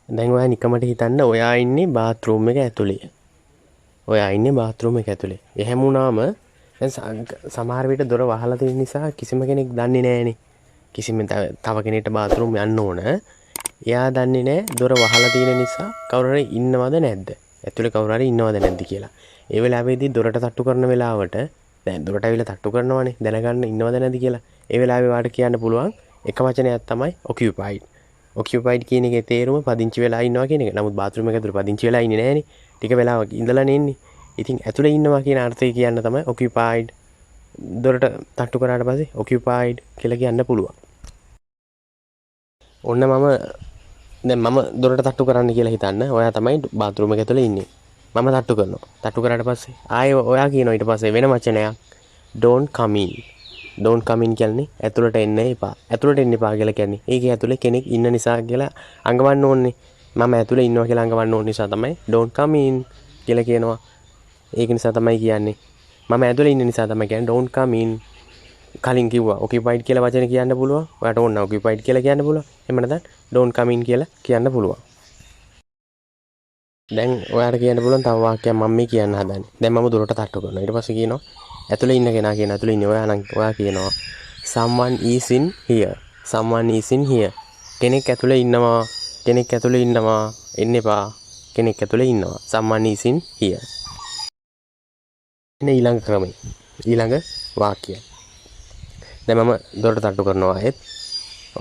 දැන් ඔයා නිකමට හිතන්න ඔයා ඉන්නේ බාත්රූම් එක ඇතුලේ. ඔයා ඉන්නේ බාත්රූම් එක ඇතුලේ. එහෙම වුණාම දැන් සමහර විට දොර වහලා තියෙන නිසා කිසිම කෙනෙක් දන්නේ නැහනේ. කිසිම තව කෙනෙක්ට බාත්රූම් යන්න ඕන. එයා දන්නේ නැහැ දොර වහලා තියෙන නිසා කවුරු හරි ඉන්නවද නැද්ද? ඇතුලේ කවුරු හරි ඉන්නවද නැද්ද කියලා. ඒ වෙලාවේදී දොරට තට්ටු කරන වෙලාවට දැන් දොරට ඇවිල්ලා තට්ටු කරනවනේ දැනගන්න ඉන්නවද නැද්ද කියලා. ඒ වෙලාවේ වාට කියන්න පුළුවන් එක වචනයක් තමයි occupied. occupied කියන එකේ තේරුම පදිංචි වෙලා ඉන්නවා කියන එක. නමුත් බාත්රූම් එක ඇතුලේ පදිංචි වෙලා ඉන්නේ නැහනේ. ටික වෙලාවක් ඉඳලා නෙන්නේ. ඉතින් ඇතුලේ ඉන්නවා කියන අර්ථය කියන්න තමයි occupied. දොරට තට්ටු කරාට පස්සේ occupied කියලා කියන්න පුළුවන්. ඔන්න මම දොරට තට්ටු කරන්න කියලා හිතන්න. ඔයා තමයි බාත්රූම් එක ඇතුලේ ඉන්නේ. මම තට්ටු කරනවා. තට්ටු කරාට පස්සේ ආයෙ ඔයා කියනවා ඊට පස්සේ වෙන වචනයක් don't come in. don't come in කියන්නේ ඇතුලට එන්න එපා. ඇතුලට එන්න එපා කියලා කියන්නේ ඒකේ ඇතුලේ කෙනෙක් ඉන්න නිසා කියලා අඟවන්න ඕනේ. මම ඇතුලේ ඉන්නවා කියලා අඟවන්න ඕන නිසා තමයි don't come in කියලා කියනවා. ඒක නිසා තමයි කියන්නේ. මම ඇතුලේ ඉන්න නිසා තමයි කියන්නේ don't come in. කලින් කිව්වා occupied කියලා වචනේ කියන්න පුළුවන්. ඔයාට ඕන occupied කියලා කියන්න පුළුවන්. එහෙම නැත්නම් don't come in කියලා කියන්න පුළුවන්. දැන් ඔයාට කියන්න පුළුවන් තව වාක්‍යයක් මම මේ කියන්න හදන්නේ. දැන් මම දොරට තට්ටු කරනවා. ඊට පස්සේ කියනවා ඇතුලේ ඉන්න කෙනා කියන ඇතුලේ ඉන්නේ ඔයා නම් ඔයා කියනවා someone is in here. someone is in here. කෙනෙක් ඇතුලේ ඉන්නවා. කෙනෙක් ඇතුලේ ඉන්නවා. එන්න එපා. කෙනෙක් ඇතුලේ ඉන්නවා. someone is in here. එන්න ඊළඟ ක්‍රමය. ඊළඟ වාක්‍යය. දැන් මම දොරට තට්ටු කරනවා ආයෙත්.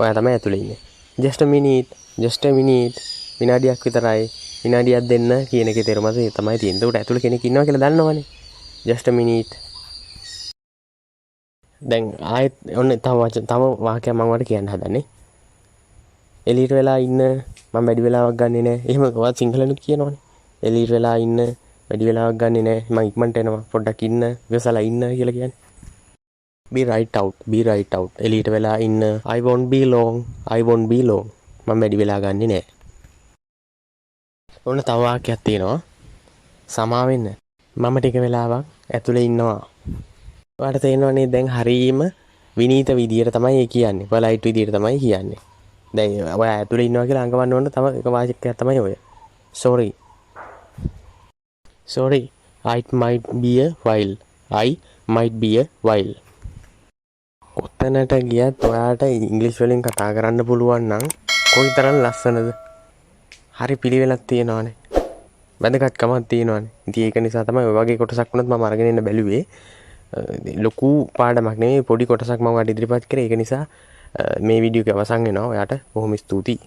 ඔයා තමයි ඇතුලේ ඉන්නේ. just a minute. just a minute. විනාඩියක් විතරයි. විනාඩියක් දෙන්න කියන එකේ තේරුම තමයි තියෙන්නේ. ඒකට ඇතුලේ කෙනෙක් ඉන්නවා කියලා දන්නවනේ. just a minute. දැන් ආයෙත් ඔන්න තව වාක්‍යයක් මම ඔයාලට කියන්න හදන්නේ. එළියට වෙලා ඉන්න මම වැඩි වෙලාවක් ගන්නෙ නෑ. එහෙම ඔයාත් සිංහලෙනුත් කියනවනේ. එළියට වෙලා ඉන්න වැඩි වෙලාවක් ගන්නෙ නෑ. මම ඉක්මනට එනවා. පොඩ්ඩක් ඉන්න. ඉවසලා ඉන්න කියලා කියන්නේ. be right out. be right out. එළියට වෙලා ඉන්න. I won't be long. I won't be long. මම වැඩි වෙලා ගන්නෙ නෑ. ඔන්න තව වාක්‍යයක් තියෙනවා. සමා වෙන්න. මම ටික වෙලාවක් ඇතුලේ ඉන්නවා. ඔයාලට තේරෙනවනේ දැන් හරීම විනීත විදියට තමයි ඒ කියන්නේ. පොලයිට් විදියට තමයි කියන්නේ. දැන් ඔයා ඇතුලේ ඉන්නවා කියලා අඟවන්න ඕන තව එක වාක්‍යයක් තමයි ඔය. sorry. sorry. I might be a while. I might be a while. ඔතනට ගියත් ඔයාට ඉංග්‍රීසි වලින් කතා කරන්න පුළුවන් නම් කොයිතරම් ලස්සනද? හරි පිළිවෙලක් තියෙනවානේ. වැදගත්කමක් තියෙනවානේ. ඉතින් ඒක නිසා තමයි ඔය වගේ කොටසක් වුණත් මම අරගෙන ඉන්න බැලුවේ. ලොකු පාඩමක් නෙමෙයි පොඩි කොටසක් මම ඔයාලට ඉදිරිපත් කරේ. ඒක නිසා මේ වීඩියෝ එක අවසන් වෙනවා. ඔයාට බොහොම ස්තුතියි.